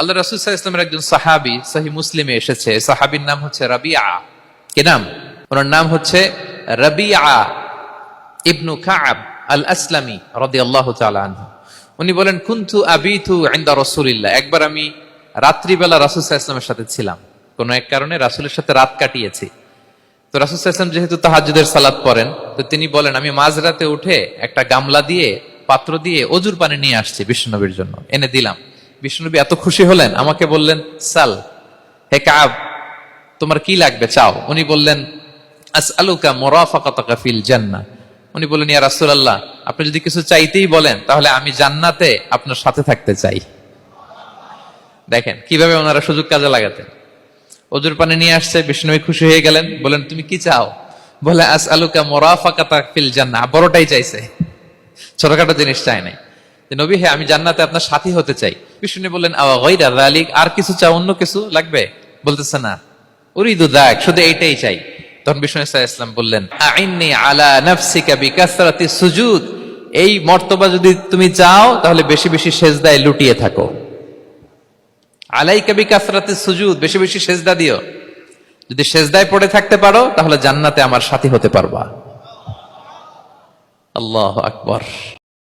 আল্লাহ রাসূল সাল্লাল্লাহু আলাইহি ওয়াসাল্লামের একজন সাহাবী সহিহ মুসলিমে এসেছে, সাহাবীর নাম হচ্ছে রাবিআ। কি নাম? ওনার নাম হচ্ছে রাবিআ ইবনু কাব আল আসলামি রাদিয়াল্লাহু তাআলা আনহু। উনি বলেন, কুনতু আবিতু ইনদা রাসূলিল্লাহ, একবার আমি রাত্রিবেলা রাসূল সাল্লাল্লাহু আলাইহি ওয়াসাল্লামের সাথে ছিলাম, কোন এক কারণে রাসূলের সাথে রাত কাটিয়েছি। তো রাসূল সাল্লাল্লাহু আলাইহি ওয়াসাল্লাম যেহেতু তাহাজ্জুদের সালাত পড়েন, তো তিনি বলেন, আমি মাঝরাতে উঠে একটা গামলা দিয়ে, পাত্র দিয়ে অজুর পানি নিয়ে আসছি বিশ্বনবীর জন্য, এনে দিলাম। বিশ্বনবী এত খুশি হলেন, আমাকে বললেন, সাল, হে কাব, তোমার কি লাগবে চাও। উনি বললেন, আসআলুকা মুরাফাকাতাকা ফিল জান্নাহ। উনি বললেন, ইয়া রাসূলুল্লাহ, আপনি যদি কিছু চাইতেই বলেন তাহলে আমি জান্নাতে আপনার সাথে থাকতে চাই। দেখেন কিভাবে ওনারা সুযোগ কাজে লাগাতেন। অজুর পানি নিয়ে আসছে, বিষ্ণুবী খুশি হয়ে গেলেন, বলেন, তুমি কি চাও? বলে, আসআলুকা মুরাফাকাতাকা ফিল জান্নাহ। বড়টাই চাইছে, ছোটখাটো জিনিস চাই নাই। নবী, হে, আমি জান্নাতে আপনার সাথী হতে চাই। বিষ্ণু বললেন, আওয়া গায়রা যালিক, আর কিছু চাও, অন্য কিছু লাগবে? বলতেছে, না, উরিদু যাক, শুধু এইটাই চাই। তখন বিষ্ণু সাল্লাল্লাহু আলাইহি ওয়াসাল্লাম বললেন, আইন্নি আলা নাফসিকা বিকাসরাতি সুজুদ, এই মর্তবা যদি তুমি চাও তাহলে বেশি বেশি সেজদায় লুটিয়ে থাকো। আলাইকা বিকাসরাতি সুজুদ, বেশি বেশি সেজদা দিও। যদি সেজদায় পড়ে থাকতে পারো তাহলে জান্নাতে আমার সাথী হতে পারবা। আল্লাহু আকবার।